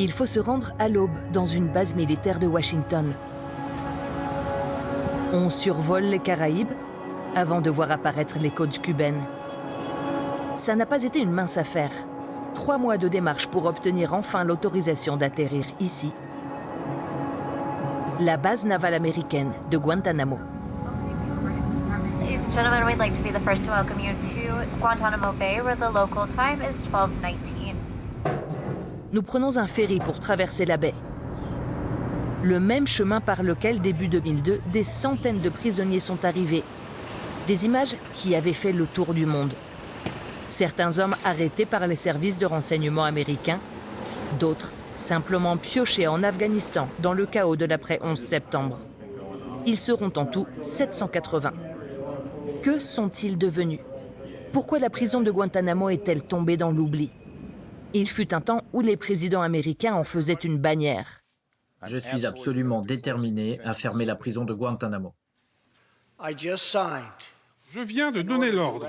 Il faut se rendre à l'aube dans une base militaire de Washington. On survole les Caraïbes avant de voir apparaître les côtes cubaines. Ça n'a pas été une mince affaire. 3 mois de démarche pour obtenir enfin l'autorisation d'atterrir ici. La base navale américaine de Guantanamo. Ladies and gentlemen, we'd like to be the first to welcome you to Guantanamo Bay, where the local time is 12:19. Nous prenons un ferry pour traverser la baie. Le même chemin par lequel, début 2002, des centaines de prisonniers sont arrivés. Des images qui avaient fait le tour du monde. Certains hommes arrêtés par les services de renseignement américains, d'autres simplement piochés en Afghanistan dans le chaos de l'après 11 septembre. Ils seront en tout 780. Que sont-ils devenus? Pourquoi la prison de Guantanamo est-elle tombée dans l'oubli? Il fut un temps où les présidents américains en faisaient une bannière. Je suis absolument déterminé à fermer la prison de Guantanamo. Je viens de donner l'ordre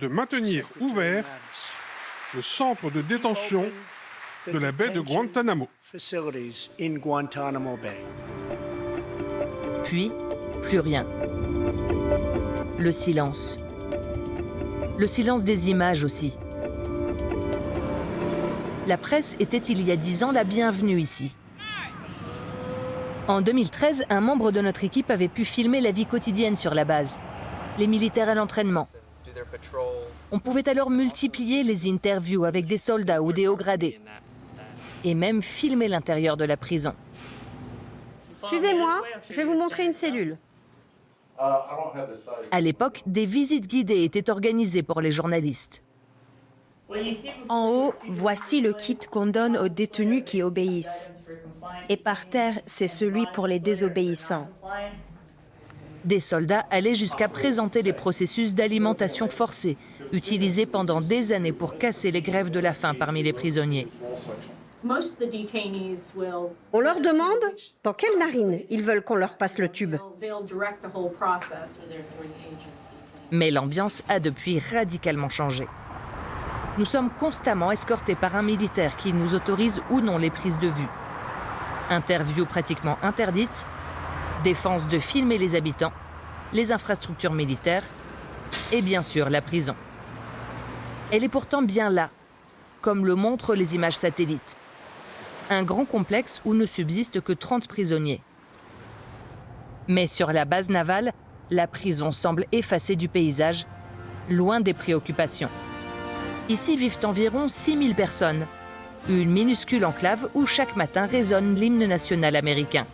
de maintenir ouvert le centre de détention de la baie de Guantanamo. Puis, plus rien. Le silence. Le silence des images aussi. La presse était il y a 10 ans la bienvenue ici. En 2013, un membre de notre équipe avait pu filmer la vie quotidienne sur la base, les militaires à l'entraînement. On pouvait alors multiplier les interviews avec des soldats ou des hauts gradés, et même filmer l'intérieur de la prison. Suivez-moi, je vais vous montrer une cellule. À l'époque, des visites guidées étaient organisées pour les journalistes. En haut, voici le kit qu'on donne aux détenus qui obéissent. Et par terre, c'est celui pour les désobéissants. Des soldats allaient jusqu'à présenter les processus d'alimentation forcée, utilisés pendant des années pour casser les grèves de la faim parmi les prisonniers. On leur demande dans quelle narine ils veulent qu'on leur passe le tube. Mais l'ambiance a depuis radicalement changé. Nous sommes constamment escortés par un militaire qui nous autorise ou non les prises de vue. Interviews pratiquement interdites, défense de filmer les habitants, les infrastructures militaires et bien sûr la prison. Elle est pourtant bien là, comme le montrent les images satellites. Un grand complexe où ne subsistent que 30 prisonniers. Mais sur la base navale, la prison semble effacée du paysage, loin des préoccupations. Ici vivent environ 6000 personnes, une minuscule enclave où chaque matin résonne l'hymne national américain.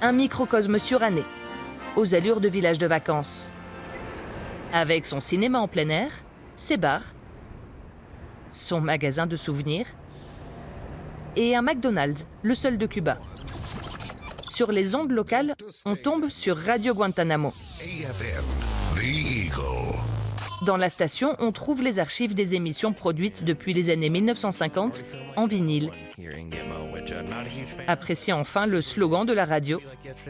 Un microcosme suranné, aux allures de village de vacances. Avec son cinéma en plein air, ses bars, son magasin de souvenirs et un McDonald's, le seul de Cuba. Sur les ondes locales, on tombe sur Radio Guantanamo. Dans la station, on trouve les archives des émissions produites depuis les années 1950 en vinyle. Appréciez enfin le slogan de la radio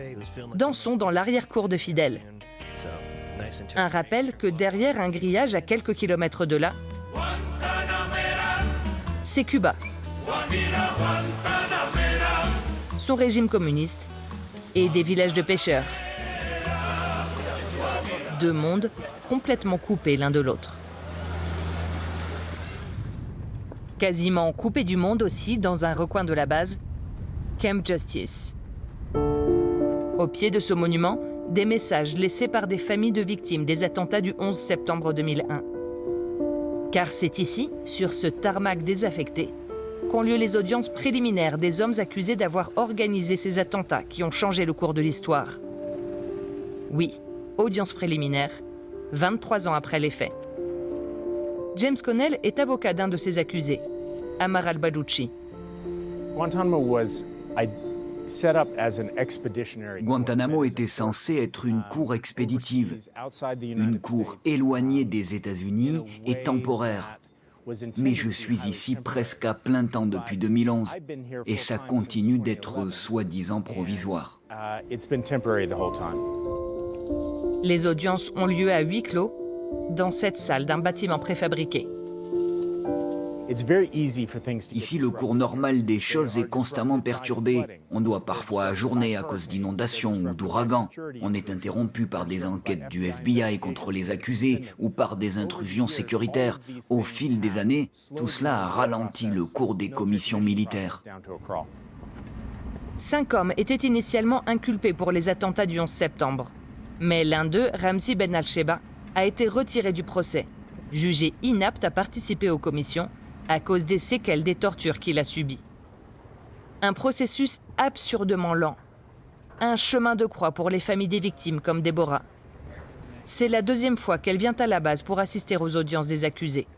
« Dansons dans l'arrière-cour de Fidel ». Un rappel que derrière un grillage à quelques kilomètres de là, c'est Cuba. Son régime communiste et des villages de pêcheurs. 2 mondes complètement coupés l'un de l'autre. Quasiment coupé du monde aussi, dans un recoin de la base, Camp Justice. Au pied de ce monument, des messages laissés par des familles de victimes des attentats du 11 septembre 2001. Car c'est ici, sur ce tarmac désaffecté, qu'ont lieu les audiences préliminaires des hommes accusés d'avoir organisé ces attentats qui ont changé le cours de l'histoire. Oui, audience préliminaire, 23 ans après les faits. James Connell est avocat d'un de ces accusés, Amar al-Baluchi. Guantanamo était censé être une cour expéditive, une cour éloignée des États-Unis et temporaire. Mais je suis ici presque à plein temps depuis 2011 et ça continue d'être soi-disant provisoire. Les audiences ont lieu à huis clos, dans cette salle d'un bâtiment préfabriqué. Ici, le cours normal des choses est constamment perturbé. On doit parfois ajourner à cause d'inondations ou d'ouragans. On est interrompu par des enquêtes du FBI contre les accusés ou par des intrusions sécuritaires. Au fil des années, tout cela a ralenti le cours des commissions militaires. 5 hommes étaient initialement inculpés pour les attentats du 11 septembre. Mais l'un d'eux, Ramzi Ben Al-Sheba, a été retiré du procès, jugé inapte à participer aux commissions à cause des séquelles des tortures qu'il a subies. Un processus absurdement lent. Un chemin de croix pour les familles des victimes comme Déborah. C'est la 2e fois qu'elle vient à la base pour assister aux audiences des accusés.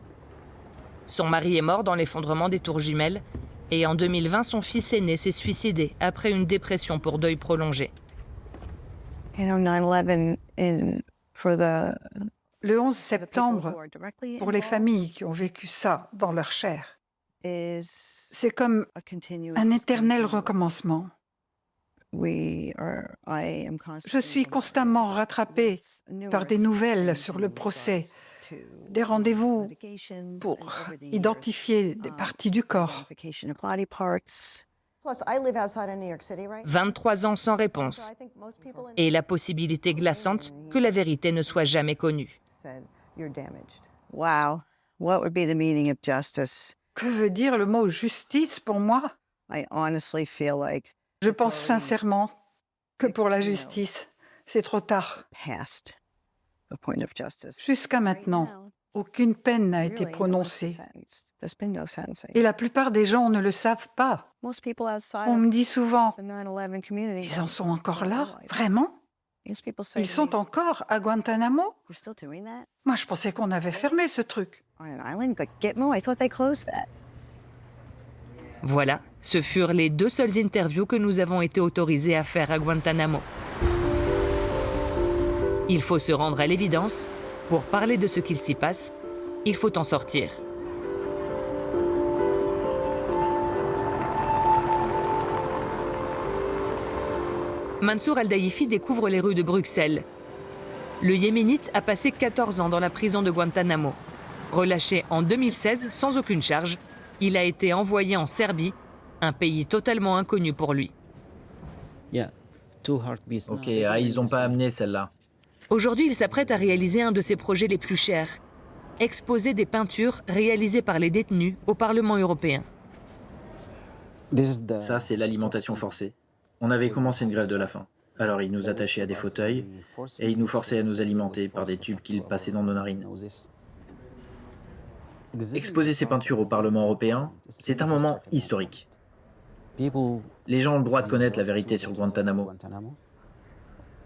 Son mari est mort dans l'effondrement des tours jumelles et en 2020, son fils aîné s'est suicidé après une dépression pour deuil prolongé. Le 11 septembre, pour les familles qui ont vécu ça dans leur chair, c'est comme un éternel recommencement. Je suis constamment rattrapée par des nouvelles sur le procès, des rendez-vous pour identifier des parties du corps. 23 ans sans réponse et la possibilité glaçante que la vérité ne soit jamais connue. Que veut dire le mot justice pour moi? Je pense sincèrement que pour la justice, c'est trop tard. Jusqu'à maintenant, aucune peine n'a été prononcée. Et la plupart des gens ne le savent pas. On me dit souvent, ils en sont encore là? Vraiment? Ils sont encore à Guantanamo? Moi, je pensais qu'on avait fermé ce truc. Voilà, ce furent les 2 seules interviews que nous avons été autorisés à faire à Guantanamo. Il faut se rendre à l'évidence, pour parler de ce qu'il s'y passe, il faut en sortir. Mansour Al-Daïfi découvre les rues de Bruxelles. Le Yéménite a passé 14 ans dans la prison de Guantanamo. Relâché en 2016 sans aucune charge, il a été envoyé en Serbie, un pays totalement inconnu pour lui. Ok, ils n'ont pas amené celle-là. Aujourd'hui, il s'apprête à réaliser un de ses projets les plus chers, exposer des peintures réalisées par les détenus au Parlement européen. Ça, c'est l'alimentation forcée. On avait commencé une grève de la faim. Alors ils nous attachaient à des fauteuils et ils nous forçaient à nous alimenter par des tubes qu'ils passaient dans nos narines. Exposer ces peintures au Parlement européen, c'est un moment historique. Les gens ont le droit de connaître la vérité sur Guantanamo.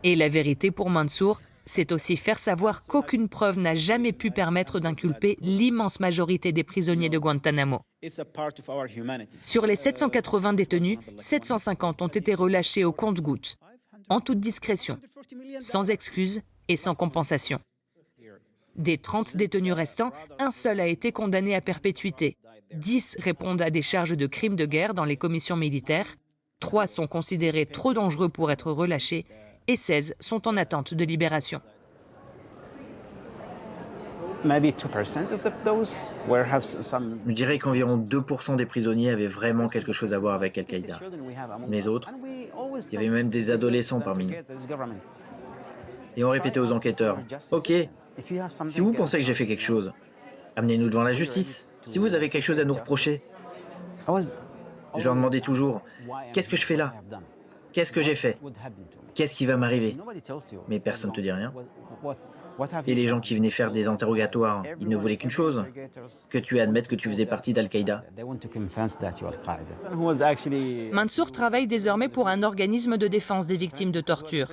Et la vérité pour Mansour, c'est aussi faire savoir qu'aucune preuve n'a jamais pu permettre d'inculper l'immense majorité des prisonniers de Guantanamo. Sur les 780 détenus, 750 ont été relâchés au compte-gouttes, en toute discrétion, sans excuses et sans compensation. Des 30 détenus restants, un seul a été condamné à perpétuité. 10 répondent à des charges de crimes de guerre dans les commissions militaires, 3 sont considérés trop dangereux pour être relâchés et 16 sont en attente de libération. Je dirais qu'environ 2% des prisonniers avaient vraiment quelque chose à voir avec Al-Qaïda. Les autres, il y avait même des adolescents parmi nous. Et on répétait aux enquêteurs, « Ok, si vous pensez que j'ai fait quelque chose, amenez-nous devant la justice. Si vous avez quelque chose à nous reprocher. » Je leur demandais toujours, « Qu'est-ce que je fais là? Qu'est-ce que j'ai fait? Qu'est-ce qui va m'arriver ?» Mais personne ne te dit rien. Et les gens qui venaient faire des interrogatoires, ils ne voulaient qu'une chose, que tu admettes que tu faisais partie d'Al-Qaïda. Mansour travaille désormais pour un organisme de défense des victimes de torture.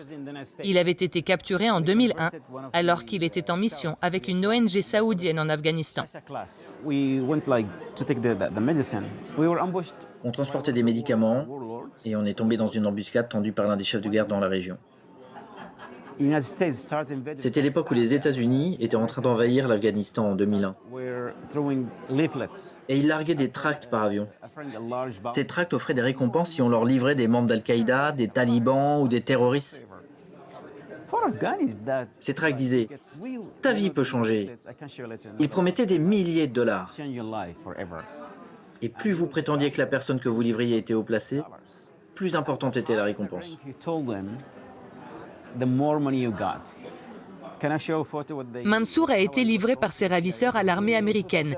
Il avait été capturé en 2001, alors qu'il était en mission avec une ONG saoudienne en Afghanistan. On transportait des médicaments et on est tombé dans une embuscade tendue par l'un des chefs de guerre dans la région. C'était l'époque où les États-Unis étaient en train d'envahir l'Afghanistan en 2001. Et ils larguaient des tracts par avion. Ces tracts offraient des récompenses si on leur livrait des membres d'Al-Qaïda, des talibans ou des terroristes. Ces tracts disaient « Ta vie peut changer ». Ils promettaient des milliers de dollars. Et plus vous prétendiez que la personne que vous livriez était haut placée, plus importante était la récompense. Mansour a été livré par ses ravisseurs à l'armée américaine,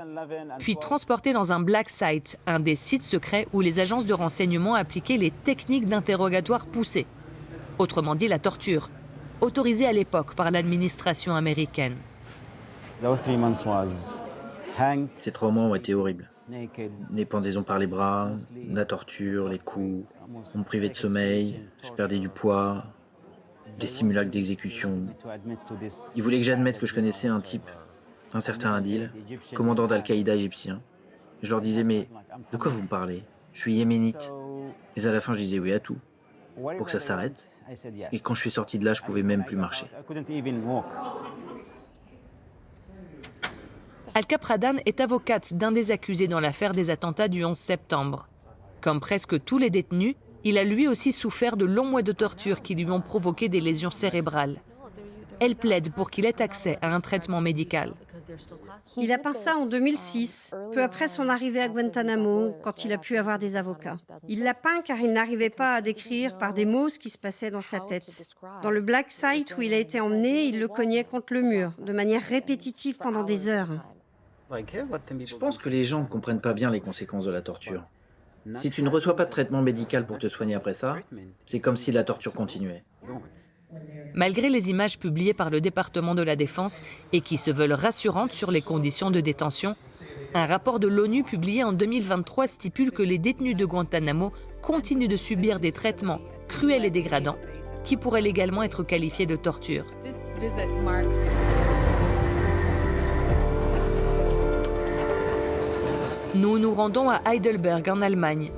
puis transporté dans un black site, un des sites secrets où les agences de renseignement appliquaient les techniques d'interrogatoire poussées, autrement dit la torture, autorisée à l'époque par l'administration américaine. Ces 3 mois ont été horribles. Des pendaisons par les bras, la torture, les coups, on me privait de sommeil, je perdais du poids, des simulacres d'exécution. Ils voulaient que j'admette que je connaissais un type, un certain Adil, commandant d'Al-Qaïda égyptien. Je leur disais, mais de quoi vous me parlez? Je suis yéménite. Et à la fin, je disais oui à tout, pour que ça s'arrête. Et quand je suis sorti de là, je pouvais même plus marcher. Al-Qapradan est avocate d'un des accusés dans l'affaire des attentats du 11 septembre. Comme presque tous les détenus, il a lui aussi souffert de longs mois de torture qui lui ont provoqué des lésions cérébrales. Elle plaide pour qu'il ait accès à un traitement médical. Il a peint ça en 2006, peu après son arrivée à Guantanamo, quand il a pu avoir des avocats. Il l'a peint car il n'arrivait pas à décrire par des mots ce qui se passait dans sa tête. Dans le black site où il a été emmené, il le cognait contre le mur, de manière répétitive pendant des heures. Je pense que les gens ne comprennent pas bien les conséquences de la torture. Si tu ne reçois pas de traitement médical pour te soigner après ça, c'est comme si la torture continuait. Malgré les images publiées par le département de la Défense et qui se veulent rassurantes sur les conditions de détention, un rapport de l'ONU publié en 2023 stipule que les détenus de Guantanamo continuent de subir des traitements cruels et dégradants qui pourraient également être qualifiés de torture. Nous nous rendons à Heidelberg, en Allemagne,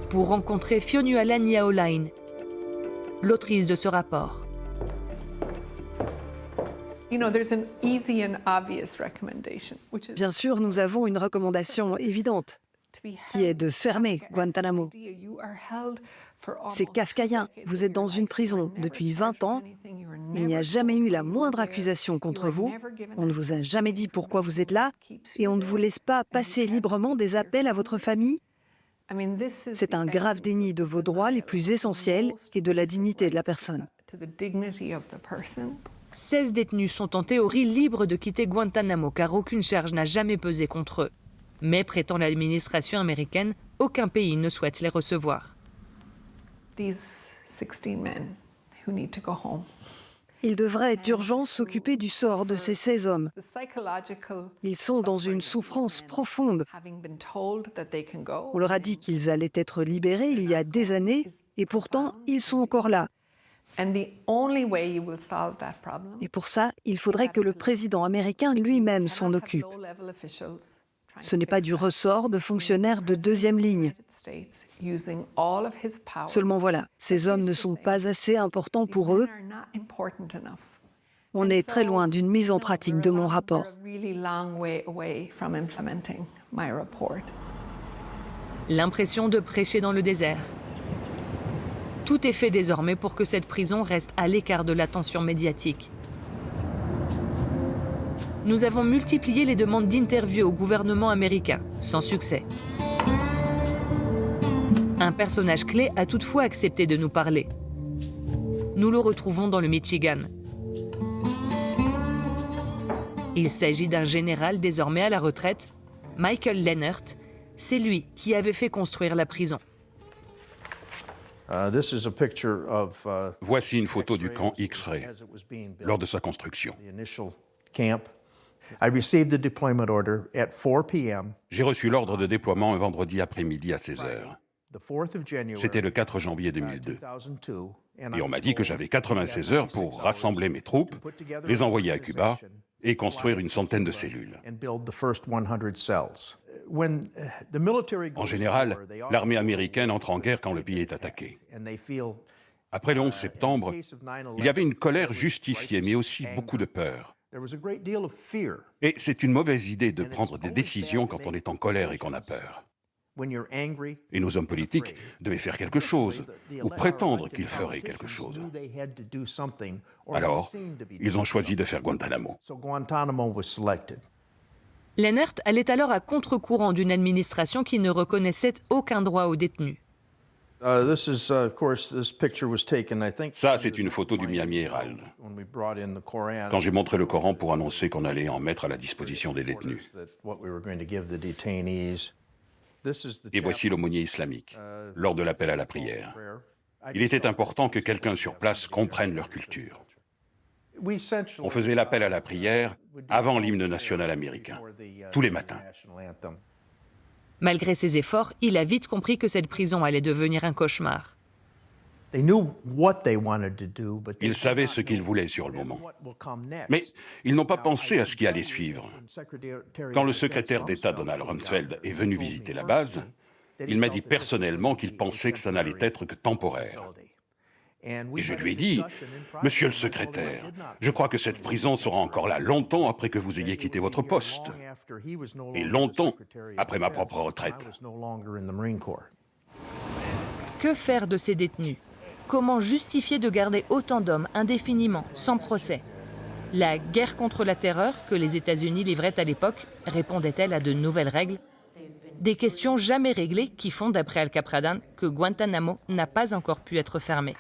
pour rencontrer Fionnuala Niaolainen, l'autrice de ce rapport. Bien sûr, nous avons une recommandation évidente, qui est de fermer Guantanamo. C'est kafkaïen. Vous êtes dans une prison depuis 20 ans. Il n'y a jamais eu la moindre accusation contre vous. On ne vous a jamais dit pourquoi vous êtes là. Et on ne vous laisse pas passer librement des appels à votre famille. C'est un grave déni de vos droits les plus essentiels et de la dignité de la personne. 16 détenus sont en théorie libres de quitter Guantanamo car aucune charge n'a jamais pesé contre eux. Mais, prétend l'administration américaine, aucun pays ne souhaite les recevoir. Il devrait d'urgence s'occuper du sort de ces 16 hommes. Ils sont dans une souffrance profonde. On leur a dit qu'ils allaient être libérés il y a des années, et pourtant, ils sont encore là. Et pour ça, il faudrait que le président américain lui-même s'en occupe. Ce n'est pas du ressort de fonctionnaires de deuxième ligne. Seulement voilà, ces hommes ne sont pas assez importants pour eux. On est très loin d'une mise en pratique de mon rapport. L'impression de prêcher dans le désert. Tout est fait désormais pour que cette prison reste à l'écart de l'attention médiatique. Nous avons multiplié les demandes d'interview au gouvernement américain, sans succès. Un personnage clé a toutefois accepté de nous parler. Nous le retrouvons dans le Michigan. Il s'agit d'un général désormais à la retraite, Michael Lehnert. C'est lui qui avait fait construire la prison. Voici une photo du camp X-Ray lors de sa construction. J'ai reçu l'ordre de déploiement un vendredi après-midi à 16h. C'était le 4 janvier 2002. Et on m'a dit que j'avais 96 heures pour rassembler mes troupes, les envoyer à Cuba et construire une centaine de cellules. En général, l'armée américaine entre en guerre quand le pays est attaqué. Après le 11 septembre, il y avait une colère justifiée, mais aussi beaucoup de peur. Et c'est une mauvaise idée de prendre des décisions quand on est en colère et qu'on a peur. Et nos hommes politiques devaient faire quelque chose, ou prétendre qu'ils feraient quelque chose. Alors, ils ont choisi de faire Guantanamo. Lehnert allait alors à contre-courant d'une administration qui ne reconnaissait aucun droit aux détenus. Ça, c'est une photo du Miami Herald, quand j'ai montré le Coran pour annoncer qu'on allait en mettre à la disposition des détenus. Et voici l'aumônier islamique, lors de l'appel à la prière. Il était important que quelqu'un sur place comprenne leur culture. On faisait l'appel à la prière avant l'hymne national américain, tous les matins. Malgré ses efforts, il a vite compris que cette prison allait devenir un cauchemar. Ils savaient ce qu'ils voulaient sur le moment. Mais ils n'ont pas pensé à ce qui allait suivre. Quand le secrétaire d'État Donald Rumsfeld est venu visiter la base, il m'a dit personnellement qu'il pensait que ça n'allait être que temporaire. Et je lui ai dit, « Monsieur le secrétaire, je crois que cette prison sera encore là longtemps après que vous ayez quitté votre poste, et longtemps après ma propre retraite. » Que faire de ces détenus? Comment justifier de garder autant d'hommes indéfiniment, sans procès? La guerre contre la terreur que les États-Unis livraient à l'époque répondait-elle à de nouvelles règles? Des questions jamais réglées qui font, d'après Al-Qapradan, que Guantanamo n'a pas encore pu être fermé.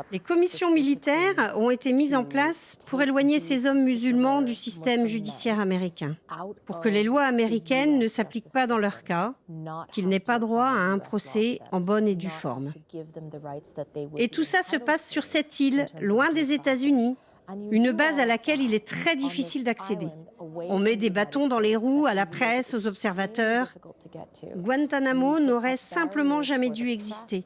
Les commissions militaires ont été mises en place pour éloigner ces hommes musulmans du système judiciaire américain, pour que les lois américaines ne s'appliquent pas dans leur cas, qu'ils n'aient pas droit à un procès en bonne et due forme. Et tout ça se passe sur cette île, loin des États-Unis, une base à laquelle il est très difficile d'accéder. On met des bâtons dans les roues à la presse, aux observateurs. Guantanamo n'aurait simplement jamais dû exister.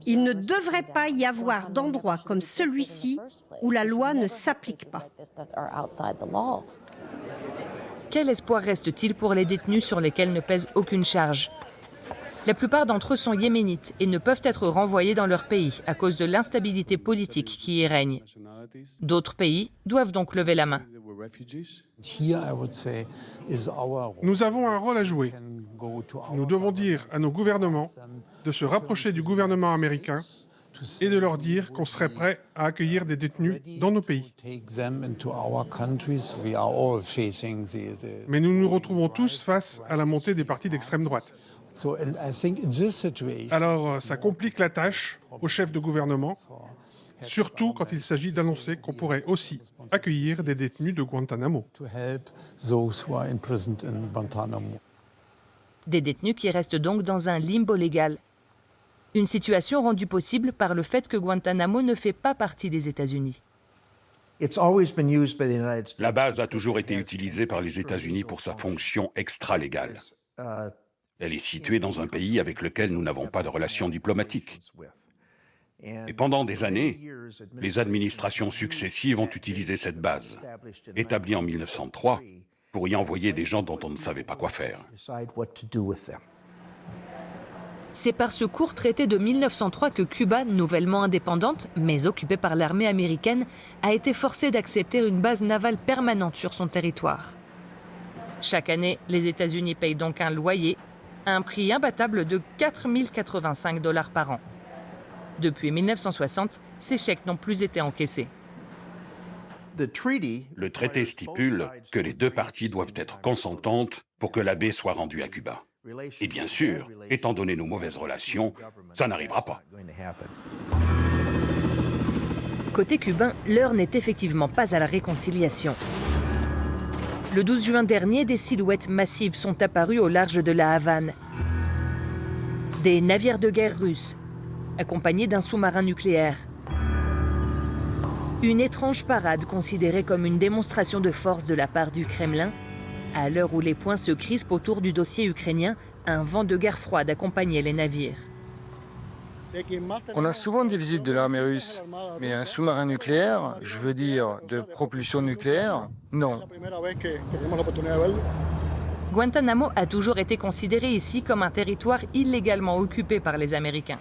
Il ne devrait pas y avoir d'endroit comme celui-ci où la loi ne s'applique pas. Quel espoir reste-t-il pour les détenus sur lesquels ne pèse aucune charge? La plupart d'entre eux sont yéménites et ne peuvent être renvoyés dans leur pays à cause de l'instabilité politique qui y règne. D'autres pays doivent donc lever la main. Nous avons un rôle à jouer. Nous devons dire à nos gouvernements de se rapprocher du gouvernement américain et de leur dire qu'on serait prêt à accueillir des détenus dans nos pays. Mais nous nous retrouvons tous face à la montée des partis d'extrême droite. Alors, ça complique la tâche aux chefs de gouvernement, surtout quand il s'agit d'annoncer qu'on pourrait aussi accueillir des détenus de Guantanamo. Des détenus qui restent donc dans un limbo légal. Une situation rendue possible par le fait que Guantanamo ne fait pas partie des États-Unis. La base a toujours été utilisée par les États-Unis pour sa fonction extra-légale. Elle est située dans un pays avec lequel nous n'avons pas de relations diplomatiques. Et pendant des années, les administrations successives ont utilisé cette base, établie en 1903, pour y envoyer des gens dont on ne savait pas quoi faire. C'est par ce court traité de 1903 que Cuba, nouvellement indépendante, mais occupée par l'armée américaine, a été forcée d'accepter une base navale permanente sur son territoire. Chaque année, les États-Unis payent donc un loyer, un prix imbattable de 4 085 $ par an. Depuis 1960, ces chèques n'ont plus été encaissés. Le traité stipule que les deux parties doivent être consentantes pour que la baie soit rendue à Cuba. Et bien sûr, étant donné nos mauvaises relations, ça n'arrivera pas. Côté cubain, l'heure n'est effectivement pas à la réconciliation. Le 12 juin dernier, des silhouettes massives sont apparues au large de la Havane. Des navires de guerre russes, accompagnés d'un sous-marin nucléaire. Une étrange parade considérée comme une démonstration de force de la part du Kremlin. À l'heure où les poings se crispent autour du dossier ukrainien, un vent de guerre froide accompagnait les navires. On a souvent des visites de l'armée russe, mais un sous-marin nucléaire, je veux dire de propulsion nucléaire, non. Guantanamo a toujours été considéré ici comme un territoire illégalement occupé par les Américains.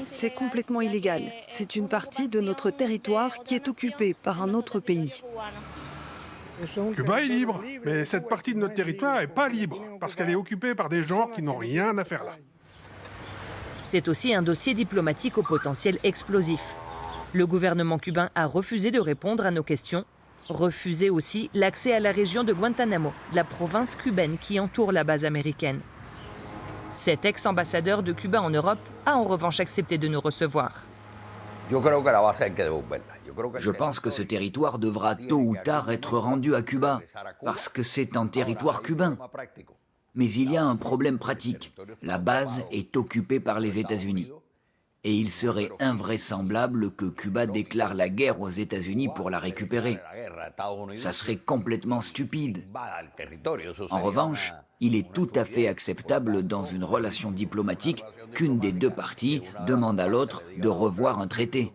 C'est complètement illégal. C'est une partie de notre territoire qui est occupée par un autre pays. Cuba est libre, mais cette partie de notre territoire n'est pas libre, parce qu'elle est occupée par des gens qui n'ont rien à faire là. C'est aussi un dossier diplomatique au potentiel explosif. Le gouvernement cubain a refusé de répondre à nos questions, refusé aussi l'accès à la région de Guantanamo, la province cubaine qui entoure la base américaine. Cet ex-ambassadeur de Cuba en Europe a en revanche accepté de nous recevoir. Je pense que ce territoire devra tôt ou tard être rendu à Cuba, parce que c'est un territoire cubain. Mais il y a un problème pratique. La base est occupée par les États-Unis. Et il serait invraisemblable que Cuba déclare la guerre aux États-Unis pour la récupérer. Ça serait complètement stupide. En revanche, il est tout à fait acceptable dans une relation diplomatique qu'une des deux parties demande à l'autre de revoir un traité.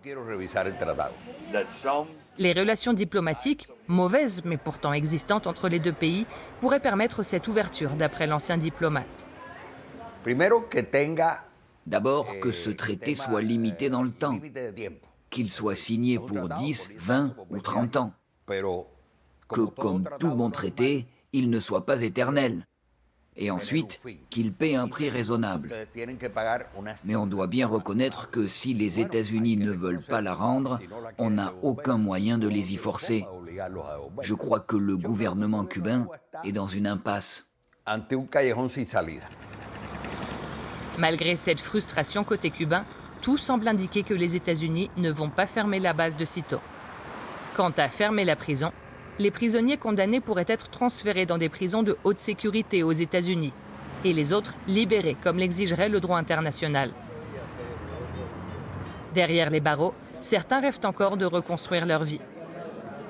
Les relations diplomatiques, mauvaises mais pourtant existantes entre les deux pays, pourraient permettre cette ouverture, d'après l'ancien diplomate. D'abord, que ce traité soit limité dans le temps, qu'il soit signé pour 10, 20 ou 30 ans. Que, comme tout bon traité, il ne soit pas éternel. Et ensuite, qu'il paie un prix raisonnable. Mais on doit bien reconnaître que si les États-Unis ne veulent pas la rendre, on n'a aucun moyen de les y forcer. Je crois que le gouvernement cubain est dans une impasse. Malgré cette frustration côté cubain, tout semble indiquer que les États-Unis ne vont pas fermer la base de sitôt. Quant à fermer la prison, les prisonniers condamnés pourraient être transférés dans des prisons de haute sécurité aux États-Unis et les autres libérés, comme l'exigerait le droit international. Derrière les barreaux, certains rêvent encore de reconstruire leur vie.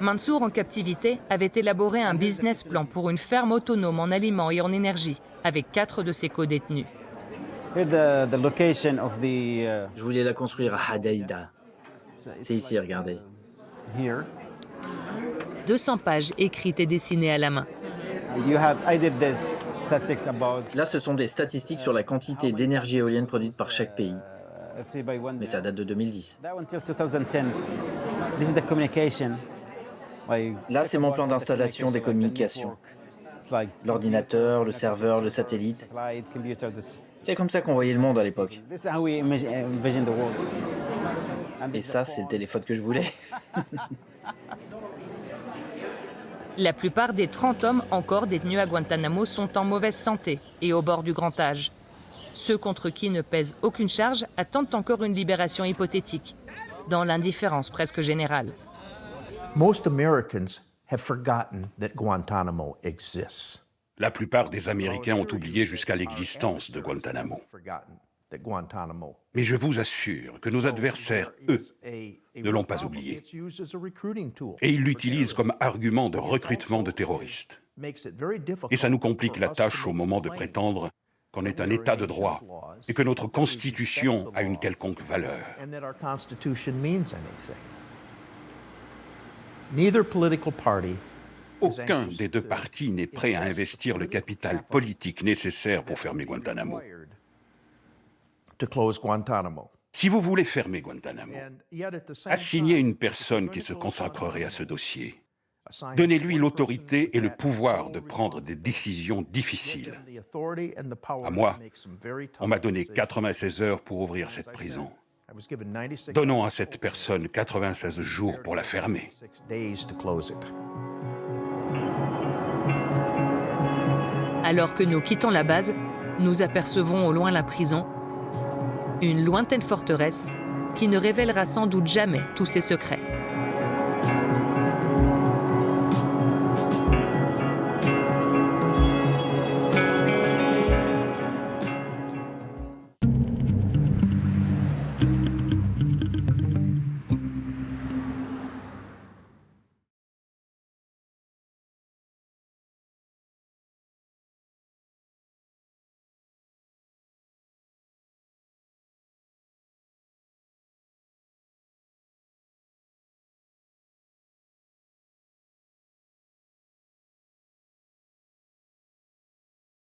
Mansour, en captivité, avait élaboré un business plan pour une ferme autonome en aliments et en énergie, avec 4 de ses co-détenus. Je voulais la construire à Hadayda. C'est ici, regardez. 200 pages écrites et dessinées à la main. Là, ce sont des statistiques sur la quantité d'énergie éolienne produite par chaque pays. Mais ça date de 2010. Là, c'est mon plan d'installation des communications. L'ordinateur, le serveur, le satellite. C'est comme ça qu'on voyait le monde à l'époque. Et ça, c'est le téléphone que je voulais. La plupart des 30 hommes encore détenus à Guantanamo sont en mauvaise santé et au bord du grand âge. Ceux contre qui ne pèse aucune charge attendent encore une libération hypothétique, dans l'indifférence presque générale. La plupart des Américains ont oublié jusqu'à l'existence de Guantanamo. Mais je vous assure que nos adversaires, eux, ne l'ont pas oublié. Et ils l'utilisent comme argument de recrutement de terroristes. Et ça nous complique la tâche au moment de prétendre qu'on est un État de droit et que notre Constitution a une quelconque valeur. Aucun des deux partis n'est prêt à investir le capital politique nécessaire pour fermer Guantanamo. Si vous voulez fermer Guantanamo, assignez une personne qui se consacrerait à ce dossier. Donnez-lui l'autorité et le pouvoir de prendre des décisions difficiles. À moi, on m'a donné 96 heures pour ouvrir cette prison. Donnons à cette personne 96 jours pour la fermer. Alors que nous quittons la base, nous apercevons au loin la prison, une lointaine forteresse qui ne révélera sans doute jamais tous ses secrets.